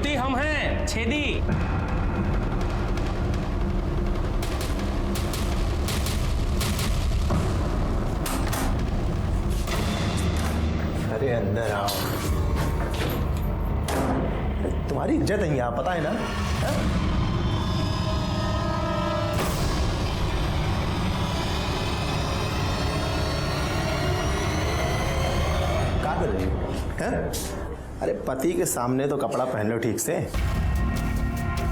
छेदी हम हैं, छेदी। अरे अंदर आओ, तुम्हारी इज्जत है यहाँ, पता है ना? क्या कर रही हो? हैं? अरे पति के सामने तो कपड़ा पहन लो ठीक से,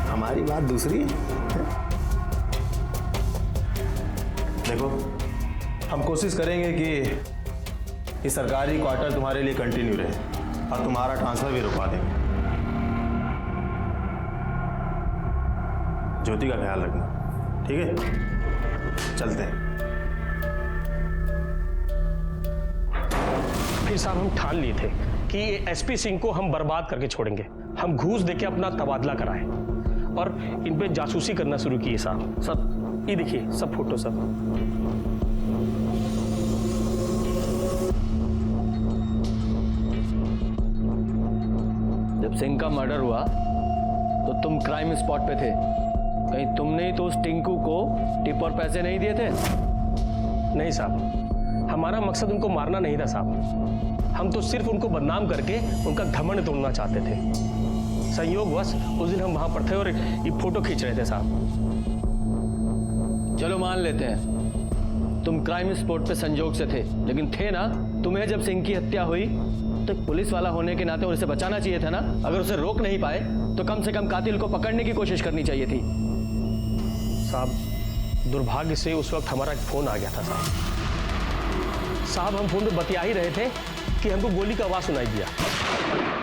हमारी बात दूसरी है। देखो, हम कोशिश करेंगे कि ये सरकारी क्वार्टर तुम्हारे लिए कंटिन्यू रहे और तुम्हारा ट्रांसफर भी रुकवा देंगे। ज्योति का ख्याल रखना, ठीक है? चलते हैं। फिर साहब हम ठान लिए थे कि एसपी सिंह को हम बर्बाद करके छोड़ेंगे। हम घूस देके अपना तबादला कराएं और इन पे जासूसी करना शुरू किए साहब। सब ये देखिए, सब फोटो सब। जब सिंह का मर्डर हुआ तो तुम क्राइम स्पॉट पे थे, कहीं तुमने ही तो उस टिंकू को टिप और पैसे नहीं दिए थे? नहीं साहब, हमारा मकसद उनको मारना नहीं था साहब। हम तो सिर्फ उनको बदनाम करके उनका घमंड तोड़ना चाहते थे। संयोगवश उस दिन हम वहां पर थे और ये फोटो खींच रहे थे साहब। चलो मान लेते हैं तुम क्राइम स्पॉट पे संजोग से थे, लेकिन थे ना? तुम्हें जब सिंह की हत्या हुई तो पुलिस वाला होने के नाते उसे बचाना चाहिए था ना? अगर उसे रोक नहीं पाए तो कम से कम कातिल को पकड़ने की कोशिश करनी चाहिए थी। साहब दुर्भाग्य से उस वक्त हमारा एक फोन आ गया था साहब। हम फोन पे बतिया ही रहे थे कि हमको गोली का आवाज सुनाई दिया।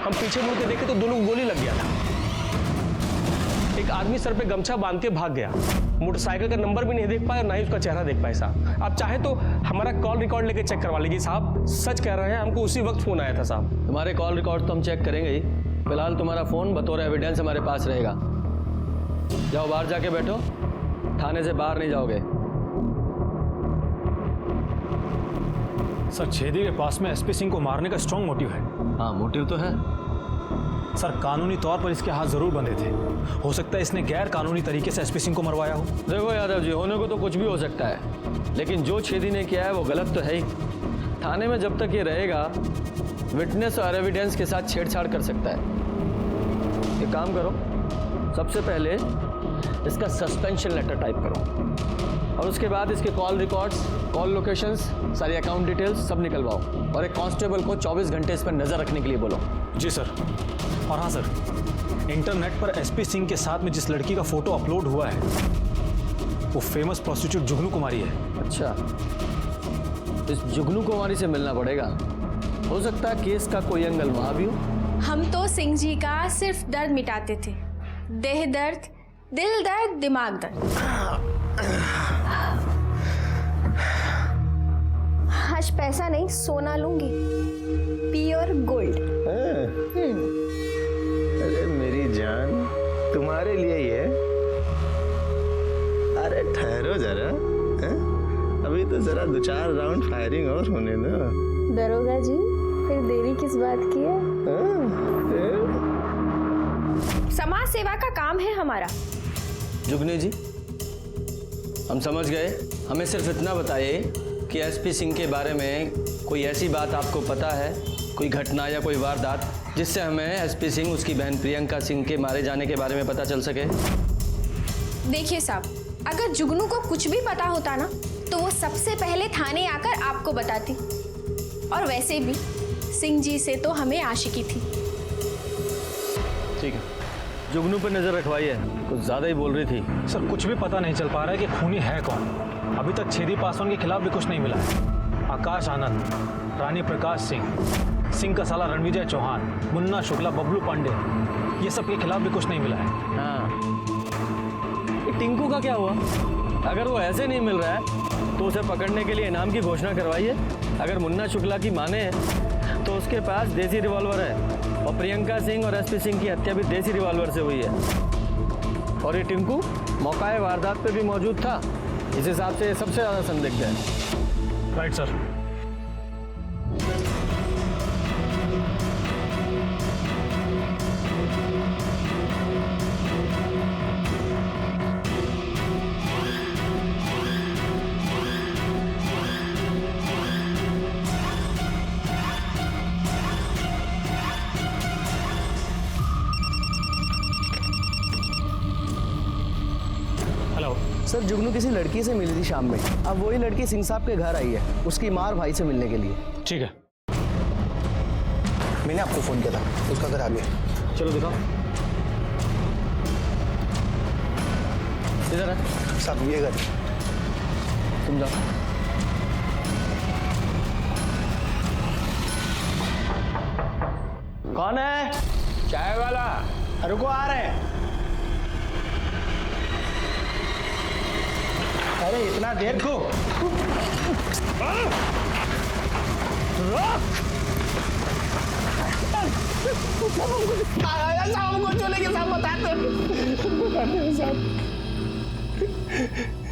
हम पीछे मुड़ के देखे तो दोनों को गोली लग गया था। एक आदमी सर पे गमछा बांध के भाग गया। मोटरसाइकिल का नंबर भी नहीं देख पाए और ना ही उसका चेहरा देख पाए साहब। आप चाहे तो हमारा कॉल रिकॉर्ड लेके चेक करवा लीजिए साहब। सच कह रहे हैं, हमको उसी वक्त फोन आया था साहब। तुम्हारे कॉल रिकॉर्ड तो हम चेक करेंगे ही, फिलहाल तुम्हारा फोन बतौर एविडेंस हमारे पास रहेगा। जाओ बाहर जाके बैठो, थाने से बाहर नहीं जाओगे। सर छेदी के पास में एसपी सिंह को मारने का स्ट्रॉन्ग मोटिव है। हाँ मोटिव तो है सर, कानूनी तौर पर इसके हाथ जरूर बंधे थे। हो सकता है इसने गैर कानूनी तरीके से एसपी सिंह को मरवाया हो। देखो यादव जी, होने को तो कुछ भी हो सकता है, लेकिन जो छेदी ने किया है वो गलत तो है ही। थाने में जब तक ये रहेगा विटनेस और एविडेंस के साथ छेड़छाड़ कर सकता है। एक काम करो, सबसे पहले इसका सस्पेंशन लेटर टाइप करो और उसके बाद इसके कॉल रिकॉर्ड्स, कॉल लोकेशंस, सारी अकाउंट डिटेल्स सब निकलवाओ और एक कांस्टेबल को 24 घंटे इस पर नजर रखने के लिए बोलो। जी सर। और हाँ सर, इंटरनेट पर एसपी सिंह के साथ में जिस लड़की का फोटो अपलोड हुआ है वो फेमस प्रोस्टिट्यूट जुगनू कुमारी है। अच्छा, इस जुगनू कुमारी से मिलना पड़ेगा। हो सकता है केस का कोई एंगल वहां भी हो। हम तो सिंह जी का सिर्फ दर्द मिटाते थे, देह दर्द, दिल दर्द, दिमाग दर्द। आज पैसा नहीं सोना लूंगी, प्योर गोल्ड। अरे मेरी जान, तुम्हारे लिए ही है। अरे ठहरो जरा, हैं? अभी तो जरा 2-4 राउंड फायरिंग और होने दो। दरोगा जी, फिर देरी किस बात की है? समाज सेवा का काम है हमारा। जुगनी जी, हम समझ गए। हमें सिर्फ इतना बताइए कि एसपी सिंह के बारे में कोई ऐसी बात आपको पता है, कोई घटना या कोई वारदात जिससे हमें एसपी सिंह, उसकी बहन प्रियंका सिंह के मारे जाने के बारे में पता चल सके। देखिए साहब, अगर जुगनू को कुछ भी पता होता ना तो वो सबसे पहले थाने आकर आपको बताती। और वैसे भी सिंह जी से तो हमें आशिकी थी। ठीक है, जुगनू पर नजर रखवाइए, कुछ ज्यादा ही बोल रही थी। सर कुछ भी पता नहीं चल पा रहा है कि खूनी है कौन। अभी तक छेदी पासवान के खिलाफ भी कुछ नहीं मिला है। आकाश आनंद, रानी प्रकाश सिंह, सिंह का साला रणविजय चौहान, मुन्ना शुक्ला, बबलू पांडे, ये सब के खिलाफ भी कुछ नहीं मिला है। हाँ, ये टिंकू का क्या हुआ? अगर वो ऐसे नहीं मिल रहा है तो उसे पकड़ने के लिए इनाम की घोषणा करवाइए। अगर मुन्ना शुक्ला की माने तो उसके पास देसी रिवॉल्वर है और प्रियंका सिंह और एसपी सिंह की हत्या भी देसी रिवॉल्वर से हुई है। और ये टिंकू मौकाए वारदात पे भी मौजूद था। इस हिसाब से सबसे ज़्यादा संदिग्ध है। Right sir. जुगनू किसी लड़की से मिली थी शाम में। अब वही लड़की सिंह साहब के घर आई है उसकी माँ और भाई से मिलने के लिए। ठीक है, मैंने आपको फोन किया था, उसका घर आ गया। चलो दिखाओ। इधर है साहब ये घर। तुम जाओ। कौन है? चाय वाला। रुको आ रहे हैं। अरे इतना देर को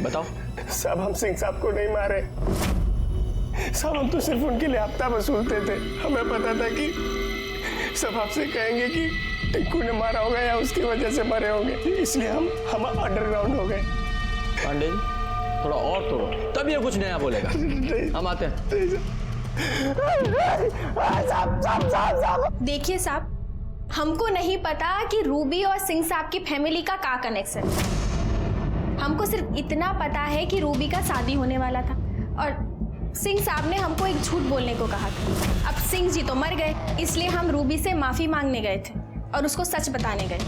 बताओ। साहब हम सिंह साहब को नहीं मारे साहब, हम तो सिर्फ उनके लिए हफ्ता वसूलते थे। हमें पता था कि सब आपसे कहेंगे कि टिंकू ने मारा होगा या उसकी वजह से मरे होंगे, इसलिए हम अंडरग्राउंड हो गए। पांडे जी थोड़ा और तोड़ो, तब ये कुछ नया बोलेगा। हम आते हैं। देखिए साहब, हमको नहीं पता कि रूबी और सिंह साहब की फैमिली का क्या कनेक्शन है। हमको सिर्फ इतना पता है कि रूबी का शादी होने वाला था और सिंह साहब ने हमको एक झूठ बोलने को कहा था। अब सिंह जी तो मर गए, इसलिए हम रूबी से माफी मांगने गए थे और उसको सच बताने गए।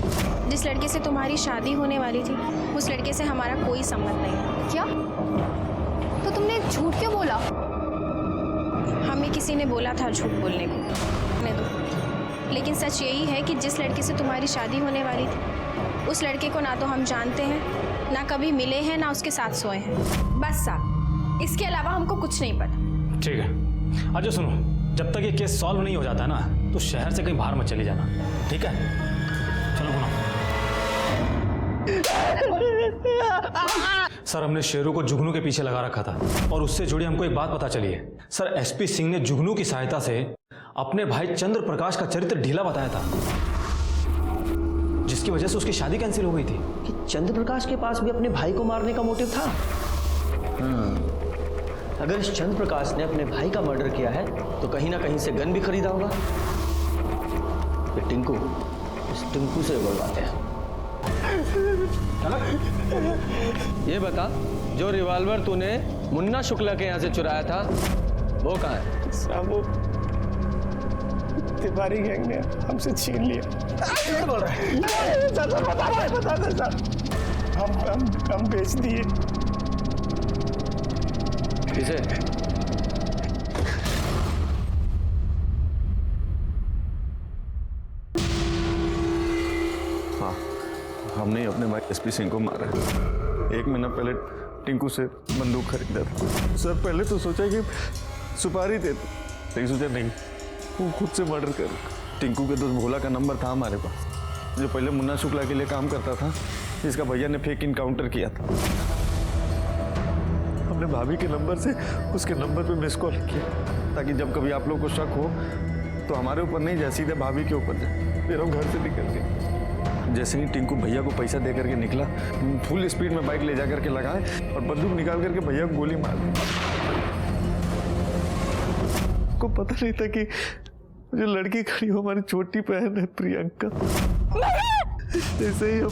जिस लड़के से तुम्हारी शादी होने वाली थी उस लड़के से हमारा कोई संबंध नहीं है। क्या? तो तुमने झूठ क्यों बोला? हमें किसी ने बोला था झूठ बोलने को, मैं तो। लेकिन सच यही है कि जिस लड़के से तुम्हारी शादी होने वाली थी उस लड़के को ना तो हम जानते हैं, ना कभी मिले हैं, ना उसके साथ सोए हैं। बस साहब, इसके अलावा हमको कुछ नहीं पता। ठीक है। अच्छा सुनो, जब तक ये केस सॉल्व नहीं हो जाता ना तो शहर से कहीं बाहर मत चली जाना, ठीक है? चलो बोलो। सर हमने शेरू को जुगनू के पीछे लगा रखा था और उससे जुड़ी हमको एक बात पता चली है। सर एसपी सिंह ने जुगनू की सहायता से अपने भाई चंद्र प्रकाश का चरित्र ढीला बताया था, जिसकी वजह से उसकी शादी कैंसिल हो गई थी। कि चंद्र प्रकाश के पास भी अपने भाई को मारने का मोटिव था। अगर इस चंद्र प्रकाश ने अपने भाई का मर्डर किया है तो कहीं ना कहीं से गन भी खरीदा होगा। ये टिंकू, इस टिंकू से बोलवाते हैं। ये बता, जो रिवॉल्वर तूने मुन्ना शुक्ला के यहाँ से चुराया था वो कहाँ है? साहब वो तिवारी गैंग ने हमसे छीन लिया। बोल रहे बता दे साहब, हम बेच दिए। किसे? हाँ, हमने ही अपने भाई एसपी सिंह को मारा है। 1 महीना पहले टिंकू से बंदूक खरीदा था। सर पहले तो सोचा कि सुपारी दे, लेकिन सोचा नहीं, वो खुद से मर्डर कर। टिंकू के दोस्त भोला का नंबर था हमारे पास, जो पहले मुन्ना शुक्ला के लिए काम करता था, जिसका भैया ने फेक इनकाउंटर किया था। हमने भाभी के नंबर से उसके नंबर पे मिस कॉल किया ताकि जब कभी आप लोग को शक हो तो हमारे ऊपर नहीं जाए, सीधे भाभी के ऊपर जाए। फिर हम घर से निकल गए। जैसे ही टिंकू भैया को पैसा दे करके निकला, फुल स्पीड में बाइक ले जा करके लगाए और बंदूक निकाल करके भैया को गोली मार दी। को पता नहीं था कि जो लड़की खड़ी हो हमारी छोटी बहन है प्रियंका। जैसे ही हम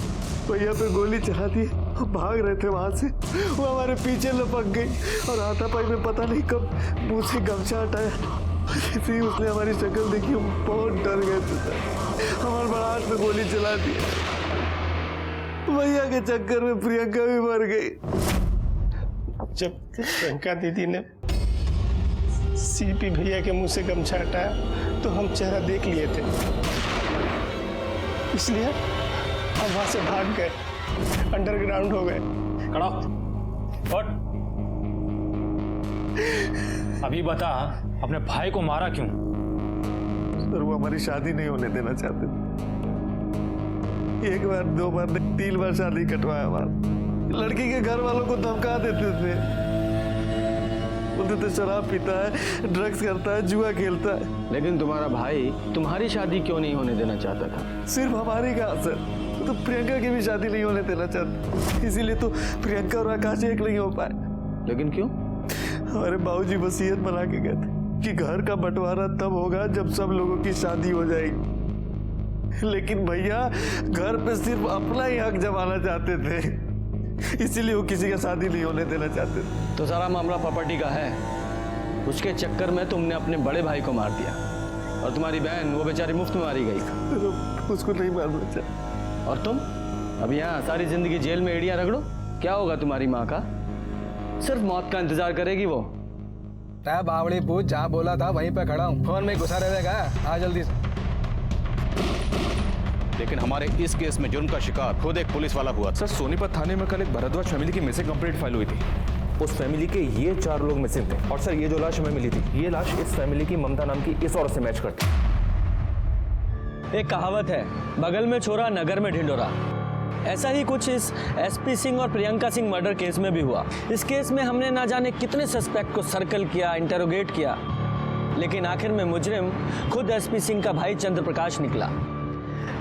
भैया पे गोली चला दी, हम भाग रहे थे वहां से, वो हमारे पीछे लपक गई और हाथापाई में पता नहीं कब मुंह से गमछा हटाया। जैसे ही उसने हमारी शक्ल देखी हम बहुत डर गए थे। हमारे बड़ाट में गोली चला दी। भैया के चक्कर में प्रियंका भी मर गई। जब प्रियंका दीदी ने सीपी भैया के मुंह से गमछा हटाया तो हम चेहरा देख लिए थे, इसलिए हम वहां से भाग गए, अंडरग्राउंड हो गए। खड़ा उठ। अभी बता, अपने भाई को मारा क्यों? सर वो हमारी शादी नहीं होने देना चाहते थे। 1 बार 2 बार 3 बार शादी कटवाया हमारा। लड़की के घर वालों को धमका देते थे, बोलते थे शराब पीता है, ड्रग्स करता है, जुआ खेलता है। लेकिन तुम्हारा भाई तुम्हारी शादी क्यों नहीं होने देना चाहता था? सिर्फ हमारी कहा सर, तो प्रियंका की भी शादी नहीं होने देना चाहते, इसीलिए तो प्रियंका और आकाश एक नहीं हो पाए। लेकिन क्यों? हमारे बाबूजी वसीयत बना के गए थे कि घर का बंटवारा तब होगा जब सब लोगों की शादी हो जाएगी। लेकिन भैया घर पे सिर्फ अपना ही हक जमाना चाहते थे। इसीलिए वो किसी का शादी नहीं होने देना चाहते। तो सारा मामला प्रॉपर्टी का है। उसके चक्कर में तुमने अपने बड़े भाई को मार दिया और तुम्हारी बहन वो बेचारी मुफ्त में मारी गई। उसको नहीं मारना चाहता। और तुम अब यहाँ सारी जिंदगी जेल में एड़ियां रगड़ो। क्या होगा तुम्हारी माँ का? सिर्फ मौत का इंतजार करेगी वो। बावड़ी पूछ, जहाँ बोला था वहीं पे खड़ा हूँ। फोन में घुसा रहेगा, आ जल्दी से। लेकिन हमारे इस केस में जुर्म का शिकार खुद एक पुलिस वाला हुआ। सर, सोनीपत थाने में कल एक भरद्वाज फैमिली की मिसिंग कंप्लेंट फाइल हुई थी। उस फैमिली के ये 4 लोग मिसिंग थे। और सर, ये जो लाश हमें मिली थी, ये लाश इस फैमिली की ममता नाम की इस औरत से मैच करती है। एक कहावत है, बगल में छोरा नगर में ढिंडोरा। ऐसा ही कुछ इस एसपी सिंह और प्रियंका सिंह मर्डर केस में भी हुआ। इस केस में हमने ना जाने कितने सस्पेक्ट को सर्कल किया, इंटरोगेट किया, लेकिन आखिर में मुजरिम खुद एसपी सिंह का भाई चंद्र प्रकाश निकला।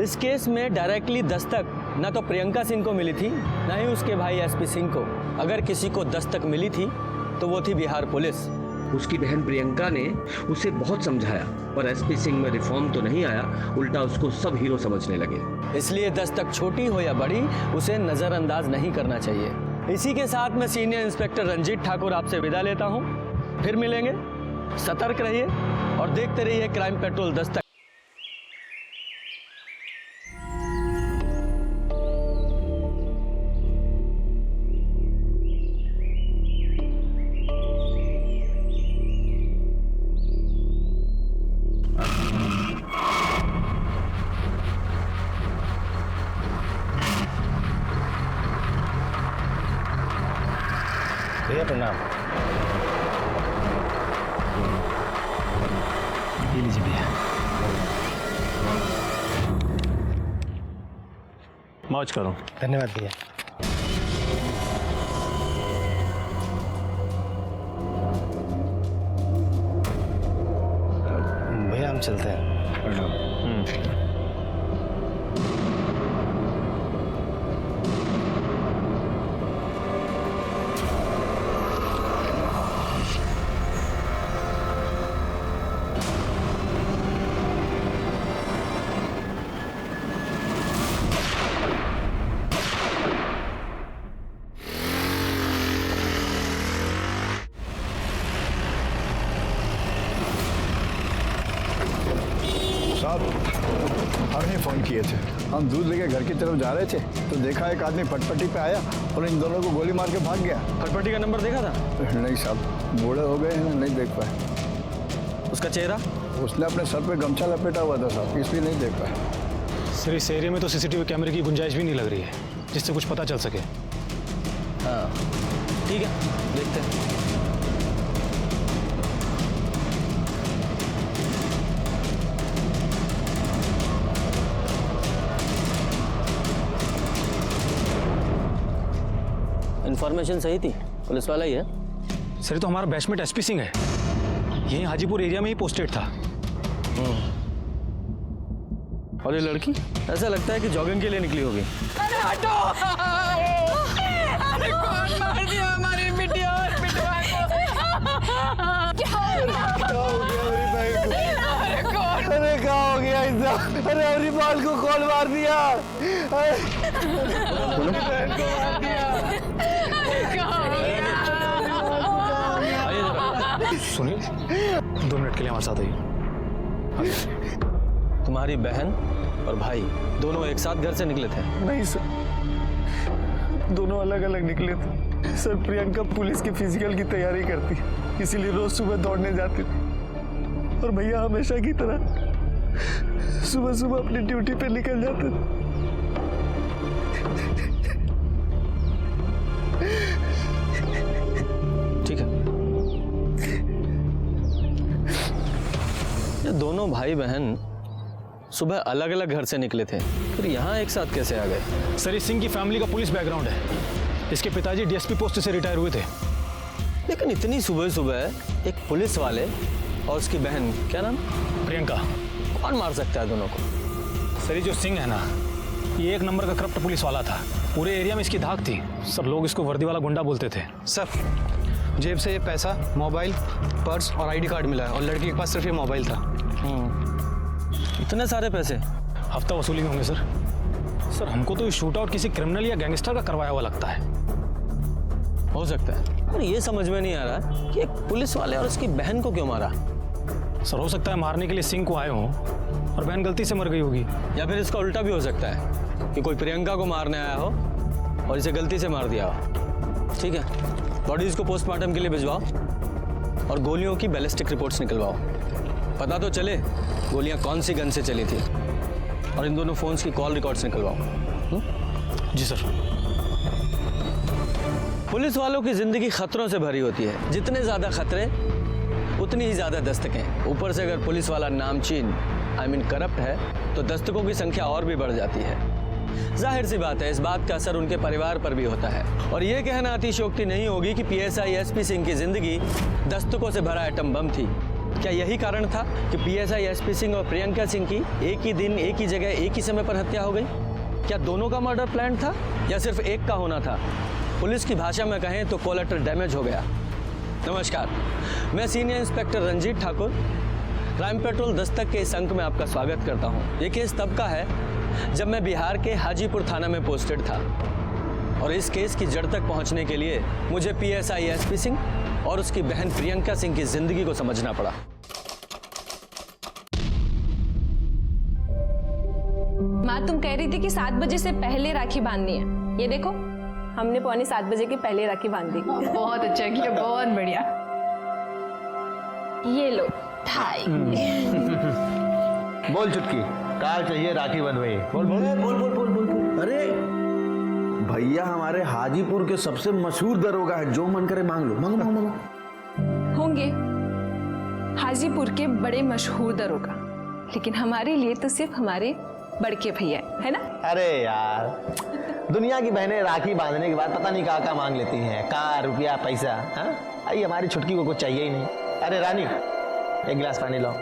इस केस में डायरेक्टली दस्तक ना तो प्रियंका सिंह को मिली थी, ना ही उसके भाई एसपी सिंह को। अगर किसी को दस्तक मिली थी तो वो थी बिहार पुलिस। उसकी बहन प्रियंका ने उसे बहुत समझाया, पर एसपी सिंह में रिफॉर्म तो नहीं आया, उल्टा उसको सब हीरो समझने लगे। इसलिए दस्तक छोटी हो या बड़ी, उसे नजरअंदाज नहीं करना चाहिए। इसी के साथ मैं सीनियर इंस्पेक्टर रंजीत ठाकुर आपसे विदा लेता हूं। फिर मिलेंगे। सतर्क रहिए और देखते रहिए क्राइम पेट्रोल दस्तक। भैया प्रणाम। ये लीजिए भैया। मौज करो। धन्यवाद भैया। भैया हम चलते हैं। हमने फोन किए थे। हम दूध लेके घर की तरफ जा रहे थे तो देखा एक आदमी पटपटी पे आया और इन दोनों को गोली मार के भाग गया। फटपटी का नंबर देखा था? नहीं साहब, बूढ़े हो गए हैं ना, नहीं देख पाए। उसका चेहरा? उसने अपने सर पे गमछा लपेटा हुआ था साहब, इसलिए नहीं देख पाए। सर, इस एरिया में तो सीसीटीवी कैमरे की गुंजाइश भी नहीं लग रही है जिससे कुछ पता चल सके। हाँ ठीक है, देखते हैं। इन्फॉर्मेशन सही थी, पुलिस वाला ही है। सर, तो हमारा बैचमेट एसपी सिंह है, यही हाजीपुर एरिया में ही पोस्टेड था। और ये लड़की ऐसा लगता है कि जॉगिंग के लिए निकली होगी। अरे हटो! अरे कौन मार दिया हमारी बिटिया और बिटवा को? क्या हो गया? अरे कौन? अरे क्या हो गया इतना? अरे हमारी बाल को कौन मार दिया? सुनिए, 2 मिनट के लिए हमारे साथ आइए। तुम्हारी बहन और भाई दोनों एक साथ घर से निकले थे? नहीं सर, दोनों अलग अलग निकले थे। सर, प्रियंका पुलिस की फिजिकल की तैयारी करती, इसीलिए रोज सुबह दौड़ने जाती थी। और भैया हमेशा की तरह सुबह सुबह अपनी ड्यूटी पे निकल जाते थे। ठीक है। ये दोनों भाई बहन सुबह अलग अलग घर से निकले थे, फिर यहाँ एक साथ कैसे आ गए? सर, इस सिंह की फैमिली का पुलिस बैकग्राउंड है। इसके पिताजी डीएसपी पोस्ट से रिटायर हुए थे। लेकिन इतनी सुबह सुबह एक पुलिस वाले और उसकी बहन, क्या नाम? प्रियंका। कौन मार सकता है दोनों को? सर, ये जो सिंह है ना, ये 1 नंबर का करप्ट पुलिस वाला था। पूरे एरिया में इसकी धाक थी। सब लोग इसको वर्दी वाला गुंडा बोलते थे। सर, जेब से ये पैसा, मोबाइल, पर्स और आईडी कार्ड मिला है और लड़की के पास सिर्फ ये मोबाइल था। इतने सारे पैसे? हफ्ता वसूली में होंगे सर। सर, हमको तो ये शूट आउट किसी क्रिमिनल या गैंगस्टर का करवाया हुआ लगता है। हो सकता है, पर ये समझ में नहीं आ रहा कि एक पुलिस वाले और उसकी बहन को क्यों मारा। सर हो सकता है मारने के लिए सिंह को आए हों और बहन गलती से मर गई होगी। या फिर इसका उल्टा भी हो सकता है कि कोई प्रियंका को मारने आया हो और इसे गलती से मार दिया हो। ठीक है, बॉडीज को पोस्टमार्टम के लिए भिजवाओ और गोलियों की बैलिस्टिक रिपोर्ट्स निकलवाओ। पता तो चले गोलियां कौन सी गन से चली थी, और इन दोनों फोन्स की कॉल रिकॉर्ड्स निकलवाओ। जी सर। पुलिस वालों की जिंदगी खतरों से भरी होती है, जितने ज्यादा खतरे उतनी ही ज्यादा दस्तकें। ऊपर से अगर पुलिस वाला नामचीन करप्ट है तो दस्तकों की संख्या और भी बढ़ जाती है। जाहिर सी बात है, इस बात का असर उनके परिवार पर भी होता है। और यह कहना अतिशयोक्ति नहीं होगी कि पीएसआई एसपी सिंह की जिंदगी दस्तकों से भरा एटम बम थी। क्या यही कारण था कि पीएसआई एसपी सिंह और प्रियंका सिंह की एक ही दिन, एक ही जगह, एक ही समय पर हत्या हो गई? क्या दोनों का मर्डर प्लान था या सिर्फ एक का होना था? पुलिस की भाषा में कहें तो कोलेटरल डैमेज हो गया। नमस्कार, मैं senior inspector Ranjit Thakur, Crime Patrol Dastak के इस अंक में आपका स्वागत करता हूं। ये केस तब का है जब मैं बिहार के हाजीपुर थाना में पोस्टेड था, और इस केस की जड़ तक पहुंचने के लिए मुझे पीएसआई एसपी सिंह और उसकी बहन प्रियंका सिंह की जिंदगी को समझना पड़ा। माँ तुम कह रही थी कि 7 बजे से पहले राखी बांधनी है। ये देखो, हमने 6:45 बजे के पहले राखी बांध दी। बहुत अच्छा किया, बहुत बढ़िया। ये लो ठाई। बोल चुटकी, कार चाहिए राखी बंधवाई। बोल बोल बोल बोल बोल बोल, बोल। अरे भैया हमारे हाजीपुर के सबसे मशहूर दरोगा है, जो मन करे मांग लो। मांगो मांगो मांगो। होंगे हाजीपुर के बड़े मशहूर दरोगा, लेकिन हमारे लिए तो सिर्फ हमारे बड़के भैया है ना। अरे यार, दुनिया की बहनें राखी बांधने के बाद पता नहीं कहाँ मांग लेती हैं, कार, रुपया, पैसा। हाँ, आई हमारी छुटकी को कुछ चाहिए ही नहीं। अरे रानी, एक गिलास पानी लाओ।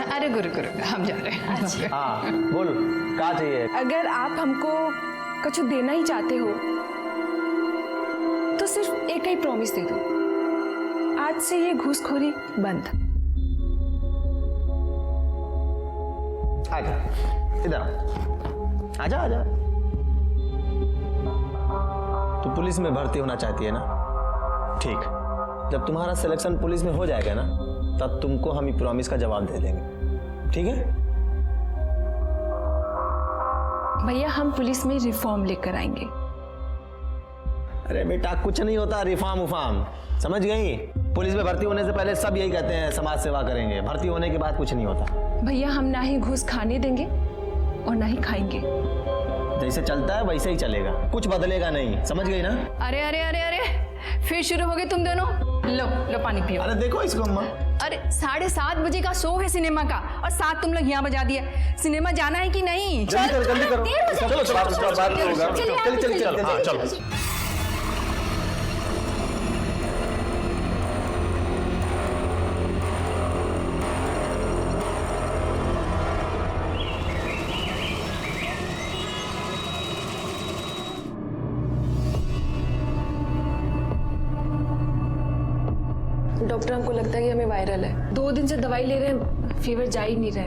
अरे गुरु गुरु, हम जा रहे हैं। अच्छा। हाँ बोल, क्या चाहिए? अगर आप हमको कुछ देना ही चाहते हो तो सिर्फ एक ही प्रॉमिस दे दो, आज से ये घूसखोरी बंद। आजा, इधर आजा आजा। तो पुलिस में भर्ती होना चाहती है ना? ठीक, जब तुम्हारा सिलेक्शन पुलिस में हो जाएगा ना, तब तुमको हम ये प्रॉमिस का जवाब दे देंगे। ठीक है? भैया हम पुलिस में रिफॉर्म लेकर आएंगे। अरे बेटा, कुछ नहीं होता रिफॉर्म उफार्म, समझ गई? पुलिस में भर्ती होने से पहले सब यही कहते हैं समाज सेवा करेंगे, भर्ती होने के बाद कुछ नहीं होता। भैया हम ना ही घूस खाने देंगे और ना ही खाएंगे। जैसे चलता है वैसे ही चलेगा, कुछ बदलेगा नहीं, समझ गई ना? अरे अरे अरे अरे, फिर शुरू हो गए तुम दोनों। लो लो पानी पियो। अरे देखो इसको अम्मा। अरे 7:30 बजे का शो है सिनेमा का, और 7 तुम लोग यहाँ बजा दिए। सिनेमा जाना है कि नहीं? जल्दी करो जल्दी करो। चलो चलो चलो। डॉक्टर हमको लगता है कि हमें वायरल है। 2 दिन से दवाई ले रहे हैं, फीवर जा ही नहीं रहा।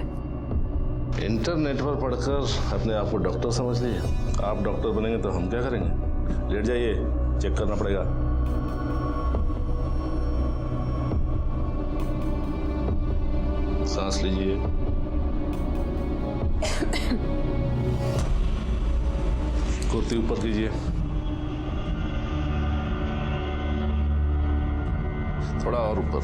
इंटरनेट पर पढ़कर अपने आप को डॉक्टर समझ लीजिए। आप डॉक्टर बनेंगे तो हम क्या करेंगे? लेट जाइए, चेक करना पड़ेगा। सांस लीजिए। कुर्ती ऊपर कीजिए, थोड़ा और ऊपर।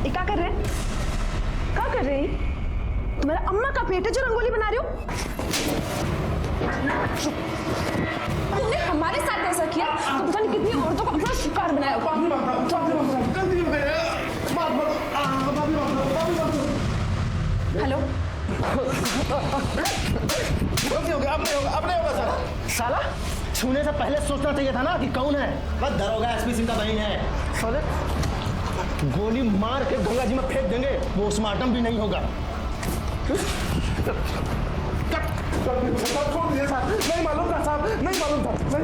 ये क्या कर रहे हैं? क्या कर रहे हैं? तुम्हारा अम्मा का पेट है जो रंगोली बना रहे हो? तुमने हमारे साथ ऐसा किया तो पता नहीं कितनी औरतों को अपना शिकार बनाया। हेलो, साला छूने से पहले सोचना चाहिए था ना कि कौन है। बस दरोगा एसपी सिंह का बहन है। साले गोली मार के गंगा जी में फेंक देंगे, पोस्टमार्टम भी नहीं होगा। नहीं मालूम था साहब, नहीं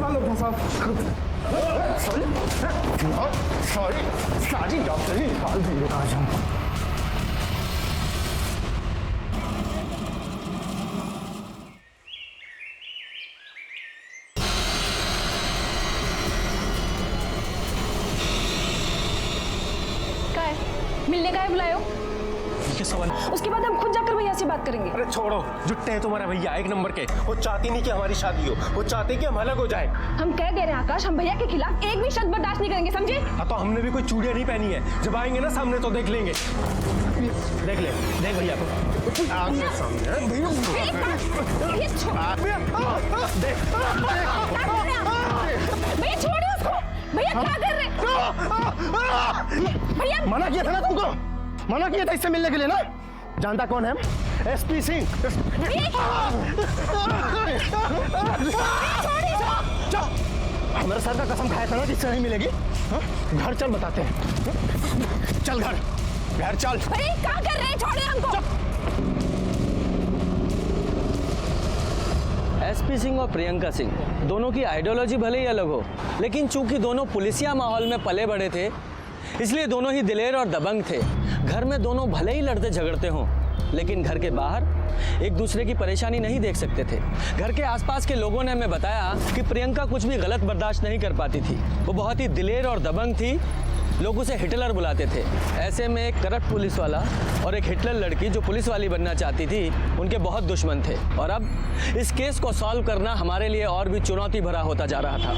मालूम था साहब। सॉरी, सारी डॉक्टर ही निकाल दिए आज हम। मिलने का है बुलाए हो? ये सवाल उसके बाद हम खुद जाकर भैया से बात करेंगे। अरे छोड़ो, जुट्टे हैं तुम्हारे भैया एक नंबर के। वो चाहती नहीं कि हमारी शादी हो, वो चाहते कि हम अलग हो जाए। हम कह दे रहे हैं आकाश, हम भैया के खिलाफ एक भी शब्द बर्दाश्त नहीं करेंगे, समझे? हाँ तो हमने भी कोई चूड़ियां नहीं पहनी है, जब आएंगे ना सामने तो देख लेंगे। देख ले, देख भैया को आगे सामने भैया छोड़ो उसको। भैया क्या कर रहे भैया? मना किया था ना तुमको, मना किया था इससे मिलने के लिए ना। जानता कौन है हम? एसपी सिंह। हमारे सर का कसम खाया था ना जिससे नहीं मिलेगी। घर चल बताते हैं, चल घर चल। अरे क्या कर रहे हैं, छोड़े हमको। एसपी सिंह और प्रियंका सिंह दोनों की आइडियोलॉजी भले ही अलग हो, लेकिन चूंकि दोनों पुलिसिया माहौल में पले बड़े थे, इसलिए दोनों ही दिलेर और दबंग थे। घर में दोनों भले ही लड़ते झगड़ते हों, लेकिन घर के बाहर एक दूसरे की परेशानी नहीं देख सकते थे। घर के आसपास के लोगों ने हमें बताया कि प्रियंका कुछ भी गलत बर्दाश्त नहीं कर पाती थी। वो बहुत ही दिलेर और दबंग थी, लोग उसे हिटलर बुलाते थे। ऐसे में एक करप्ट पुलिस वाला और एक हिटलर लड़की जो पुलिस वाली बनना चाहती थी, उनके बहुत दुश्मन थे। और अब इस केस को सॉल्व करना हमारे लिए और भी चुनौती भरा होता जा रहा था।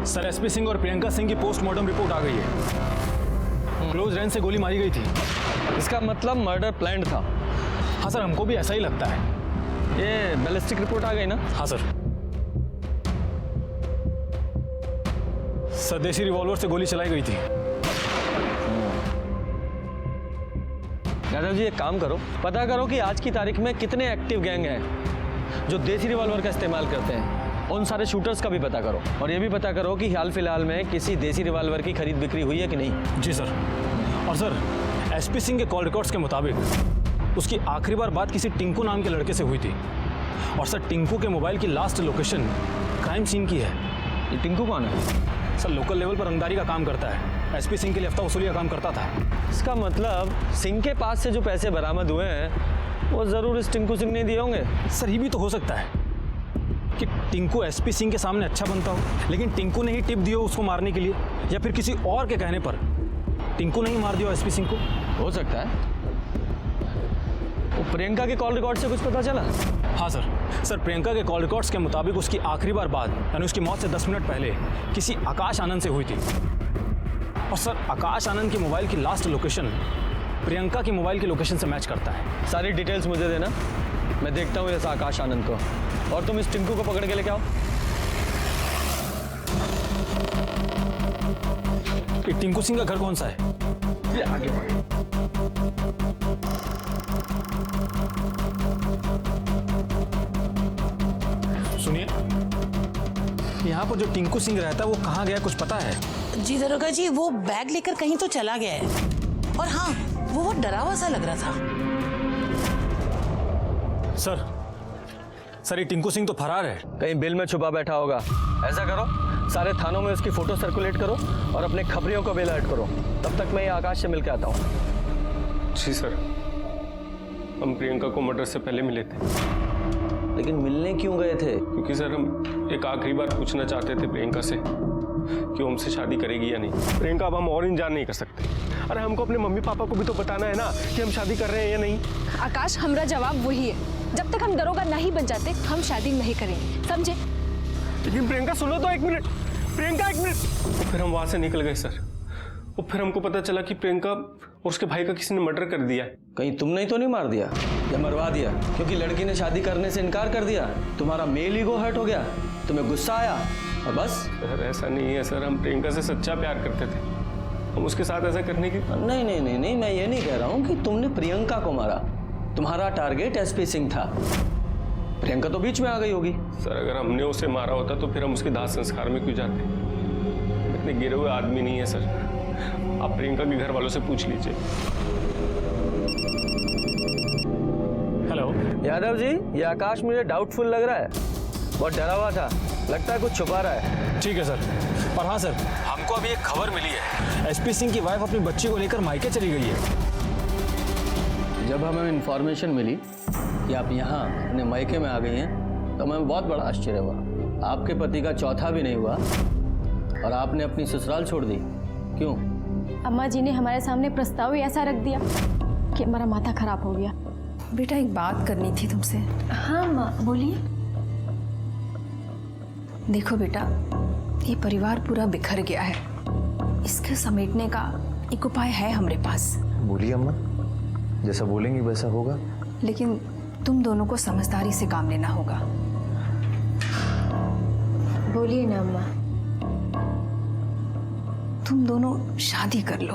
सर, एसपी सिंह और प्रियंका सिंह की पोस्टमार्टम रिपोर्ट आ गई है। क्लोज रेंज से गोली मारी गई थी। इसका मतलब मर्डर प्लान था। हाँ सर, हमको भी ऐसा ही लगता है। ये बैलिस्टिक रिपोर्ट आ गई ना? हाँ सर। स्वदेशी रिवॉल्वर से गोली चलाई गई थी। यादव जी एक काम करो, पता करो कि आज की तारीख में कितने एक्टिव गैंग हैं जो देसी रिवॉल्वर का इस्तेमाल करते हैं। उन सारे शूटर्स का भी पता करो, और ये भी पता करो कि हाल फिलहाल में किसी देसी रिवॉल्वर की खरीद बिक्री हुई है कि नहीं। जी सर। और सर, एसपी सिंह के कॉल रिकॉर्ड्स के मुताबिक उसकी आखिरी बार बात किसी टिंकू नाम के लड़के से हुई थी। और सर, टिंकू के मोबाइल की लास्ट लोकेशन क्राइम सीन की है। ये टिंकू कौन है? सर, लोकल लेवल पर रंगदारी का काम करता है। एसपी सिंह के लिए हफ्ता वसूली का काम करता था। इसका मतलब सिंह के पास से जो पैसे बरामद हुए हैं वो जरूर इस टिंकू सिंह ने दिए होंगे। सर, ये भी तो हो सकता है कि टिंकू एसपी सिंह के सामने अच्छा बनता हो, लेकिन टिंकू ने ही टिप दी हो उसको मारने के लिए, या फिर किसी और के कहने पर टिंकू ने ही मार दिया एसपी सिंह को। हो सकता है। वो प्रियंका के कॉल रिकॉर्ड से कुछ पता चला? हाँ सर। सर, प्रियंका के कॉल रिकॉर्ड्स के मुताबिक उसकी आखिरी बार बात यानी उसकी मौत से 10 मिनट पहले किसी आकाश आनंद से हुई थी। और सर, आकाश आनंद के मोबाइल की लास्ट लोकेशन प्रियंका की मोबाइल की लोकेशन से मैच करता है। सारी डिटेल्स मुझे देना, मैं देखता हूँ इस आकाश आनंद को, और तुम इस टिंकू को पकड़ के लेके आओ। ये टिंकू सिंह का घर कौन सा है? ये आगे बढ़ो। सुनिए, यहाँ पर जो टिंकू सिंह रहता है वो कहाँ गया, कुछ पता है? जी दरोगा जी, वो बैग लेकर कहीं तो चला गया है। और हाँ, वो बहुत डरा हुआ सा लग रहा था। सर, ये टिंकू सिंह तो फरार है। कहीं बिल में छुपा बैठा होगा। ऐसा करो, सारे थानों में उसकी फोटो सर्कुलेट करो और अपने खबरियों को भी अलर्ट करो। तब तक मैं ये आकाश से मिल के आता हूँ। जी सर, हम प्रियंका को मर्डर से पहले मिले थे। लेकिन मिलने क्यों गए थे? क्योंकि सर हम एक आखिरी बार पूछना चाहते थे प्रियंका से कि वो हमसे शादी करेगी या नहीं। प्रियंका, अब हम और इंतजार नहीं कर सकते। अरे हमको अपने मम्मी पापा को भी तो बताना है ना कि हम शादी कर रहे हैं या नहीं। आकाश, हमारा जवाब वही है, जब तक हम दरोगा नहीं बन जाते हम शादी नहीं करेंगे, समझे? लेकिन प्रियंका सुनो तो, एक मिनट प्रियंका, एक मिनट। फिर हम वहां से निकल गए सर, और फिर हमको पता चला कि प्रियंका और उसके भाई का किसी ने मर्डर कर दिया। कहीं तुमने ही तो नहीं मार दिया या मरवा दिया? क्योंकि लड़की ने शादी करने से इनकार कर दिया, तुम्हारा मेल ईगो हर्ट हो गया, तुम्हें गुस्सा आया और बस? सर ऐसा नहीं है सर, हम प्रियंका से सच्चा प्यार करते थे। हम उसके साथ ऐसा करने की नहीं नहीं नहीं नहीं, मैं ये नहीं कह रहा हूँ कि तुमने प्रियंका को मारा। तुम्हारा टारगेट एसपी सिंह था, प्रियंका तो बीच में आ गई होगी। सर अगर हमने उसे मारा होता तो फिर हम उसके दाह संस्कार में क्यों जाते? इतने गिरे हुए आदमी नहीं है सर, आप प्रियंका के घर वालों से पूछ लीजिए। हेलो यादव जी, ये आकाश मुझे डाउटफुल लग रहा है, बहुत डरा हुआ था, लगता है कुछ छुपा रहा है। ठीक है सर। और हाँ सर, हमको अभी एक खबर मिली है, एसपी सिंह की वाइफ अपनी बच्ची को लेकर मायके चली गई है। जब हमें इन्फॉर्मेशन मिली कि आप यहाँ अपने मायके में आ गई हैं तो हमें बहुत बड़ा आश्चर्य हुआ। आपके पति का चौथा भी नहीं हुआ और आपने अपनी ससुराल छोड़ दी, क्यों? अम्मा जी ने हमारे सामने प्रस्ताव ही ऐसा रख दिया कि हमारा माथा खराब हो गया। बेटा एक बात करनी थी तुमसे। हाँ माँ बोलिए। देखो बेटा, ये परिवार पूरा बिखर गया है, इसके समेटने का एक उपाय है हमारे पास। बोलिए अम्मा, जैसा बोलेंगी वैसा होगा। लेकिन तुम दोनों को समझदारी से काम लेना होगा। बोलिए ना अम्मा। तुम दोनों शादी कर लो।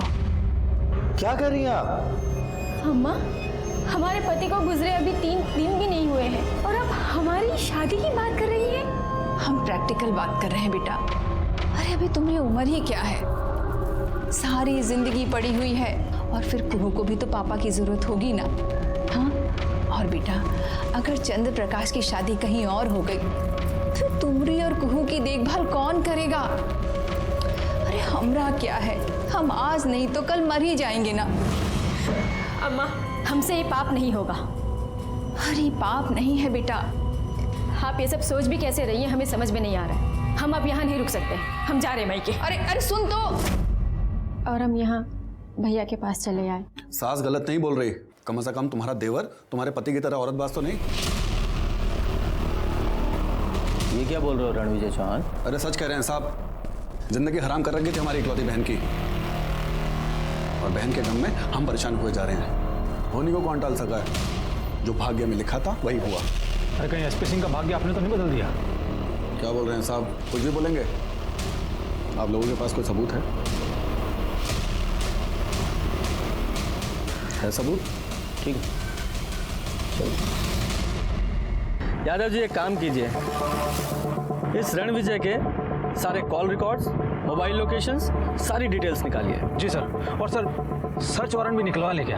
क्या कर रही हैं आप? अम्मा, हमारे पति को गुजरे अभी 3 दिन भी नहीं हुए हैं और अब हमारी शादी की बात कर रही है। हम प्रैक्टिकल बात कर रहे हैं बेटा। अरे अभी तुम्हारी उम्र ही क्या है, सारी जिंदगी पड़ी हुई है और फिर कुहू को भी तो पापा की जरूरत होगी ना। हाँ, और बेटा अगर चंद्र प्रकाश की शादी कहीं और हो गई फिर तुमरी और कुहू की देखभाल कौन करेगा? अरे हमरा क्या है, हम आज नहीं तो कल मर ही जाएंगे ना। अम्मा, हमसे ये पाप नहीं होगा। अरे पाप नहीं है बेटा। आप ये सब सोच भी कैसे रही हैं, हमें समझ में नहीं आ रहा है। हम अब यहाँ नहीं रुक सकते, हम जा रहे हैं मायके। अरे सुन तो। और हम यहाँ भैया के पास चले आए। सास गलत नहीं बोल रही, कम से कम तुम्हारा देवर तुम्हारे पति की तरह औरतबाज तो नहीं। ये क्या बोल रहे हो रणविजय चौहान? अरे सच कह रहे हैं साहब, जिंदगी हराम कर रखी थी हमारी इकलौती बहन की, और बहन के गम में हम परेशान हुए जा रहे हैं। होने को कौन टाल सका है, जो भाग्य में लिखा था वही हुआ। अरे कहीं एसपी सिंह का भाग्य आपने तो नहीं बदल दिया? क्या बोल रहे हैं साहब, कुछ भी बोलेंगे? आप लोगों के पास कोई सबूत है? सबूत? ठीक है, यादव जी एक काम कीजिए, इस रणविजय के सारे कॉल रिकॉर्ड्स, मोबाइल लोकेशंस, सारी डिटेल्स निकालिए। जी सर। और सर सर्च वारंट भी निकलवा ले क्या?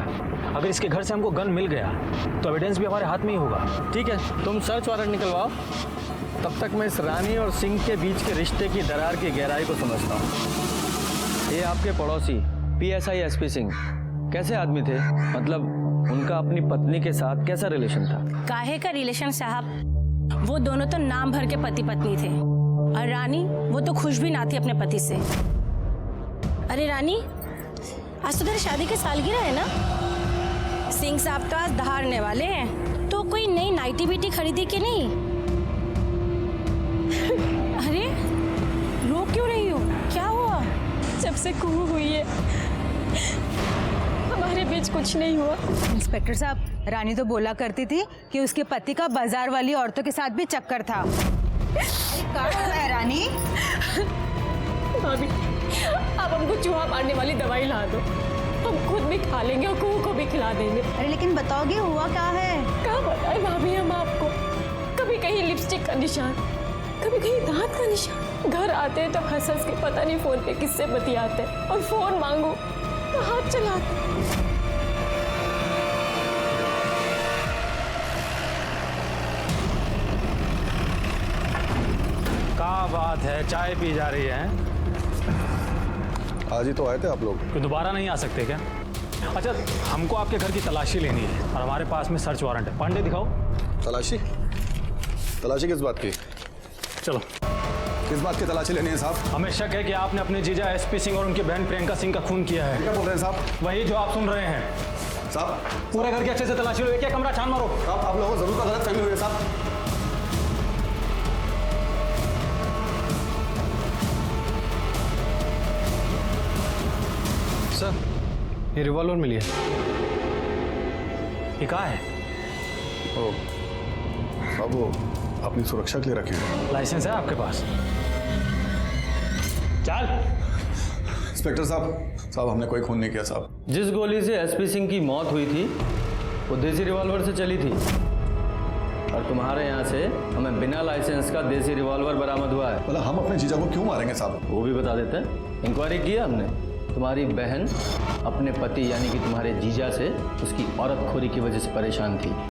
अगर इसके घर से हमको गन मिल गया तो एविडेंस भी हमारे हाथ में ही होगा। ठीक है, तुम सर्च वारंट निकलवाओ, तब तक मैं इस रानी और सिंह के बीच के रिश्ते की दरार की गहराई को समझता हूँ। ये आपके पड़ोसी PSI SP सिंह कैसे आदमी थे? मतलब उनका अपनी पत्नी के साथ कैसा रिलेशन था? काहे का रिलेशन साहब, वो दोनों तो नाम भर के पति पत्नी थे, और रानी वो तो खुश भी ना थी अपने पति से। अरे रानी, आज तो तेरी शादी की सालगिरह है ना? सिंह साहब तो आज दहाड़ने वाले हैं, तो कोई नई नाइटी बीटी खरीदी कि नहीं? अरे रो क्यों रही हो, क्या हुआ? जब से कुहू हुई है हमारे बीच कुछ नहीं हुआ। इंस्पेक्टर साहब, रानी तो बोला करती थी कि उसके पति का बाजार वाली औरतों के साथ भी चक्कर था। क्या हो रहा है रानी? भाभी, आप हमको चूहा मारने वाली दवाई ला दो, हम खुद भी खा लेंगे और कुहू को भी खिला देंगे। अरे लेकिन बताओगे हुआ क्या है? क्या बताएं भाभी हम आपको? कभी कहीं लिपस्टिक का निशान, कभी कहीं दांत का निशान। घर आते हैं तो हंस हंस के पता नहीं फोन पे किससे बतियाते हैं, और फोन मांगो तो हाथ चलाते। क्या बात है, चाय पी जा रही है? आज ही तो आए थे आप लोग। तो दोबारा नहीं आ सकते क्या? अच्छा, हमको आपके घर की तलाशी लेनी है और हमारे पास में सर्च वारंट है। पांडे दिखाओ। तलाशी? तलाशी किस बात की? चलो। किस बात की तलाशी लेनी है साहब? हमें शक है कि आपने अपने जीजा SP सिंह और उनकी बहन प्रियंका सिंह का खून किया है। क्या बोल रहे हैं साहब? वही जो आप सुन रहे हैं साहब। पूरे घर के अच्छे से तलाशी लो, एक कमरा छान मारो। आप लोगों को जरूर गलत फहमी हुई है साहब। सर, ये रिवॉल्वर मिली है। ये कहाँ है? ओ, अब वो अपनी सुरक्षा के लिए रखे हैं। लाइसेंस है आपके पास? चल। इंस्पेक्टर साहब, हमने कोई खून नहीं किया साहब। जिस गोली से SP सिंह की मौत हुई थी वो देसी रिवॉल्वर से चली थी, और तुम्हारे यहाँ से हमें बिना लाइसेंस का देसी रिवॉल्वर बरामद हुआ है। मतलब हम अपने जीजा को क्यों मारेंगे साहब? वो भी बता देते हैं। इंक्वायरी किया हमने, तुम्हारी बहन अपने पति यानी कि तुम्हारे जीजा से उसकी औरतखोरी की वजह से परेशान थी।